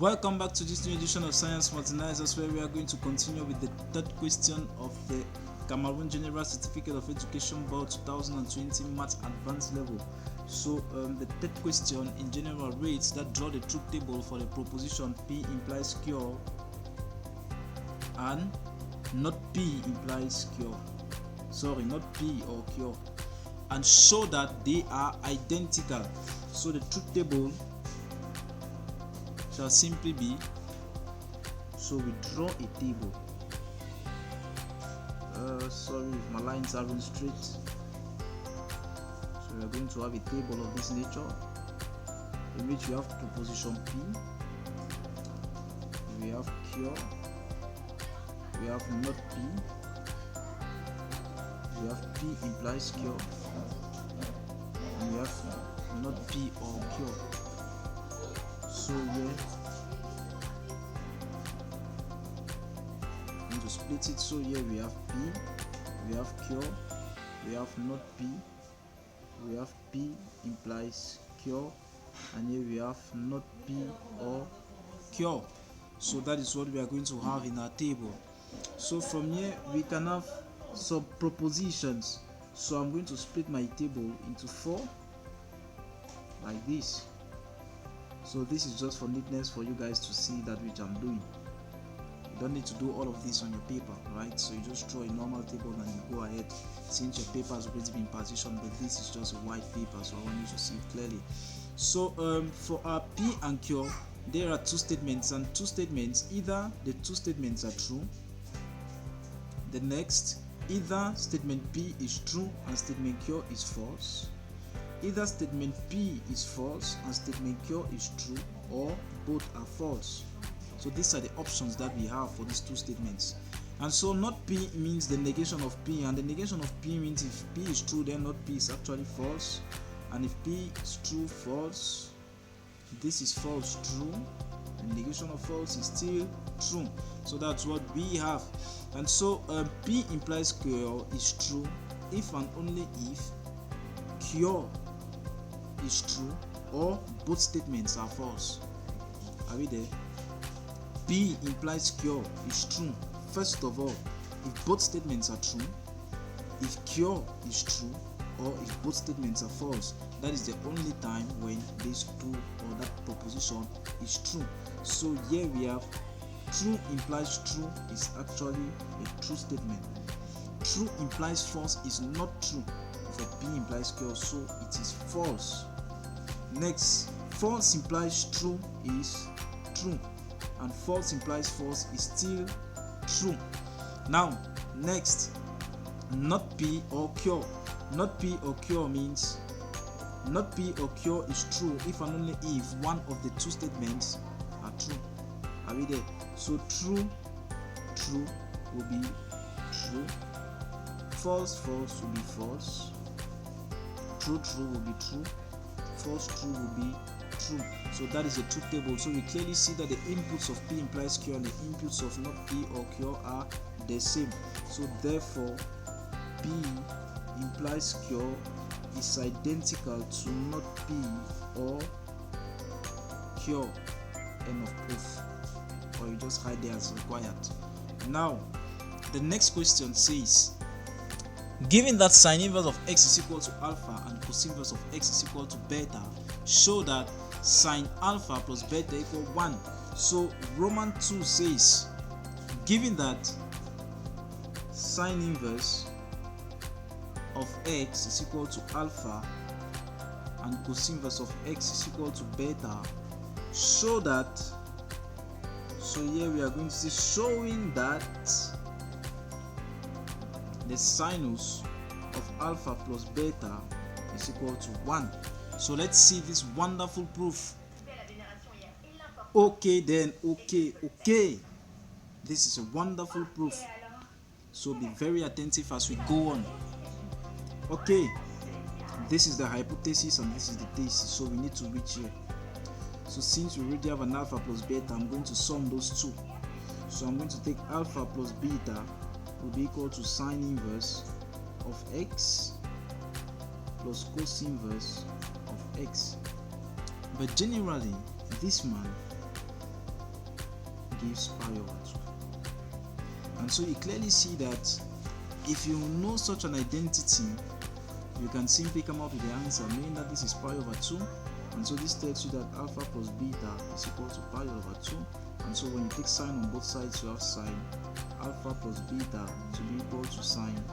Welcome back to this new edition of Science Martinizers, where we are going to continue with the third question of the Cameroon General Certificate of Education Board 2020 Maths Advanced Level. So the third question in general reads that draw the truth table for the proposition P implies cure and not P implies cure. Sorry, not P or cure, and show that they are identical. So the truth table shall simply be, so we draw a table. Sorry if my lines aren't straight. So we are going to have a table of this nature in which we have proposition P, we have cure, we have not P, we have P implies cure, and we have not P or cure. So here I'm going to split it. So here we have P, we have cure, we have not P, we have P implies cure, and here we have not P or cure. So that is what we are going to have in our table. So from here we can have some propositions. So I'm going to split my table into 4 like this. So this is just for neatness for you guys to see that which I'm doing. You don't need to do all of this on your paper, right? So you just draw a normal table and you go ahead, since your paper has already been partitioned, but this is just a white paper, so I want you to see it clearly. So for our P and cure, there are two statements, and two statements, either the two statements are true, the next, either statement P is true and statement cure is false, either statement P is false and statement cure is true, or both are false. So these are the options that we have for these two statements. And so not P means the negation of P, and the negation of P means if P is true, then not P is actually false, and if P is true, false, this is false, true, and negation of false is still true. So that's what we have. And so P implies cure is true if and only if cure is true or both statements are false. Are we there? P implies cure is true first of all if both statements are true, if cure is true, or if both statements are false. That is the only time when these two or that proposition is true. So here we have true implies true is actually a true statement. True implies false is not true for P implies cure, so it is false. Next, false implies true is true, and false implies false is still true. Now next, not P or cure. Not P or cure means not P or cure is true if and only if one of the two statements are true. Are we there? So true will be true, false will be false, true will be true, false true will be true. So that is the truth table. So we clearly see that the inputs of P implies cure and the inputs of not P or cure are the same. So therefore P implies cure is identical to not P or cure. End of proof. Or you just hide there as required. Now the next question says, given that sine inverse of x is equal to alpha and cos inverse of x is equal to beta, show that sine alpha plus beta equal 1. So Roman 2 says, given that sine inverse of x is equal to alpha and cos inverse of x is equal to beta, show that. So here we are going to see showing that the sinus of alpha plus beta is equal to 1. So let's see this wonderful proof. Okay then, okay. This is a wonderful proof. So be very attentive as we go on. Okay, this is the hypothesis and this is the thesis. So we need to reach here. So since we already have an alpha plus beta, I'm going to sum those two. So I'm going to take alpha plus beta will be equal to sine inverse of x plus cos inverse of x. But generally, this man gives pi over 2. And so you clearly see that if you know such an identity, you can simply come up with the answer, meaning that this is pi over 2. And so this tells you that alpha plus beta is equal to pi over 2. And so when you take sine on both sides, you have sine alpha plus beta to be equal to sine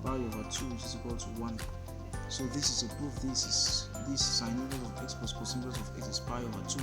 pi over 2, which is equal to 1. So this is a proof. This sine inverse of x plus cos inverse of x is pi over 2.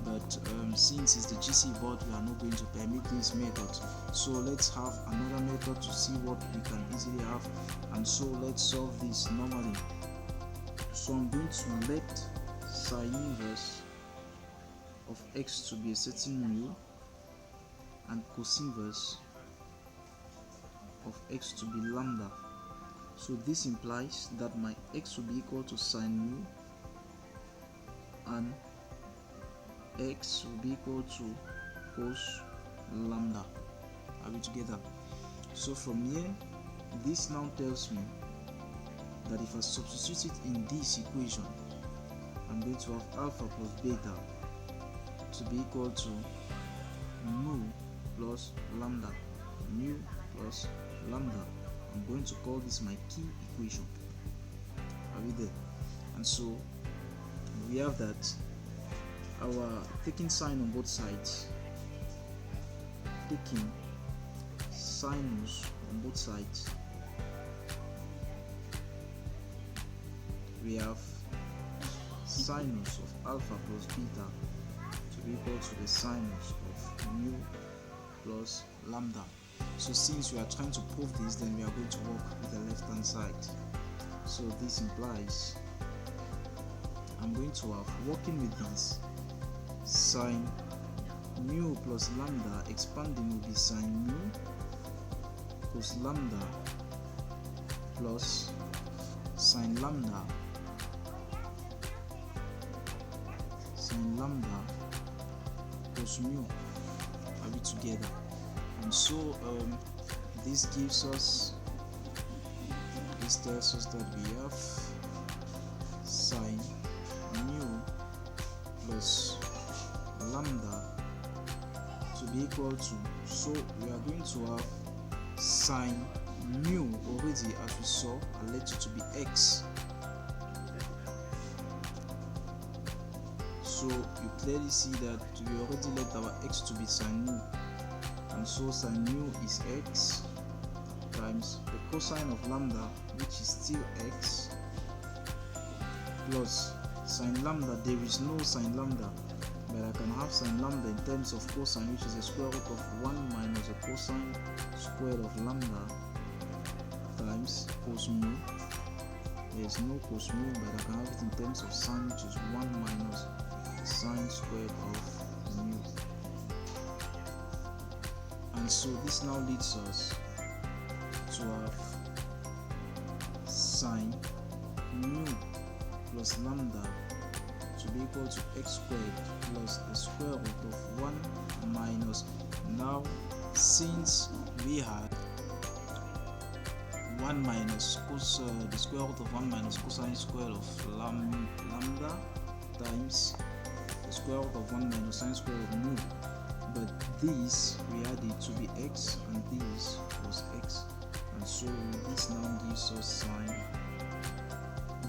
But since it's the GC board, we are not going to permit this method. So let's have another method to see what we can easily have. And so let's solve this normally. So I'm going to let sine inverse of x to be a certain mu and cos inverse of x to be lambda. So this implies that my x will be equal to sine mu and x will be equal to cos lambda. Are we together? So from here, this now tells me that if I substitute it in this equation, I'm going to have alpha plus beta to be equal to mu plus lambda. Mu plus lambda. I'm going to call this my key equation. Are we there? And so we have that our taking sine on both sides, taking sinus on both sides, we have sinus of alpha plus beta to be equal to the sinus of mu plus lambda. So since we are trying to prove this, then we are going to work with the left hand side. So this implies I'm going to have, working with this, sine mu plus lambda expanding will be sine mu cos lambda plus sine lambda cos mu. Are we together? And so this gives us, this tells us that we have sine mu plus lambda to be equal to, so we are going to have sine mu already, as we saw, I let it to be x. So you clearly see that we already let our x to be sine mu, and so sine mu is x times the cosine of lambda, which is still x, plus sine lambda. There is no sine lambda, but I can have sine lambda in terms of cosine, which is the square root of 1 minus the cosine squared of lambda times cos mu. There is no cos mu, but I can have it in terms of sine, which is 1 minus the sine squared of mu. And so this now leads us to have sine mu plus lambda to be equal to x squared plus the square root of 1 minus, now since we had 1 minus the square root of 1 minus cosine square of lambda times the square root of 1 minus sine square of mu, but this we had it to be x and this was x, and so this now gives us sine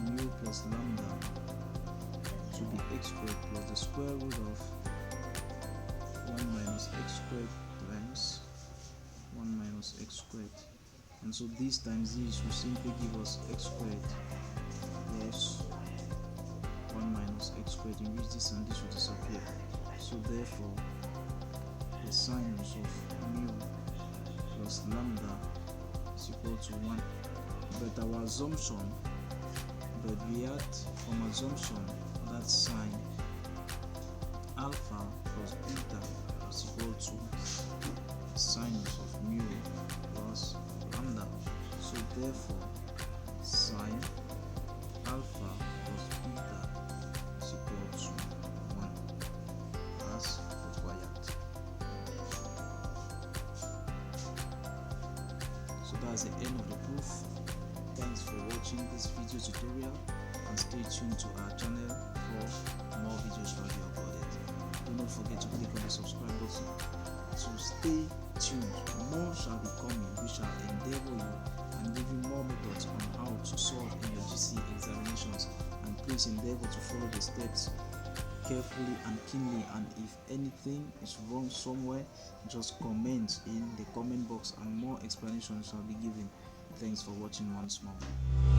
mu plus lambda to be x squared plus the square root of 1 minus x squared times 1 minus x squared, and so this times this will simply give us x squared plus 1 minus x squared, in which this and this will disappear. So therefore the sinus of mu plus lambda is equal to 1. But our assumption, but we had from assumption that sine alpha plus beta is equal to sinus of mu plus lambda. So therefore sine alpha plus beta is equal to 1 as required. So that's the end of the proof. Thanks for watching this video tutorial, and stay tuned to our channel for more videos from you about it. Do not forget to click on the subscribe button to stay tuned. More shall be coming. We shall endeavor you and give you more methods on how to solve in your GC examinations. And please endeavor to follow the steps carefully and keenly, and if anything is wrong somewhere, just comment in the comment box and more explanations shall be given. Thanks for watching once more.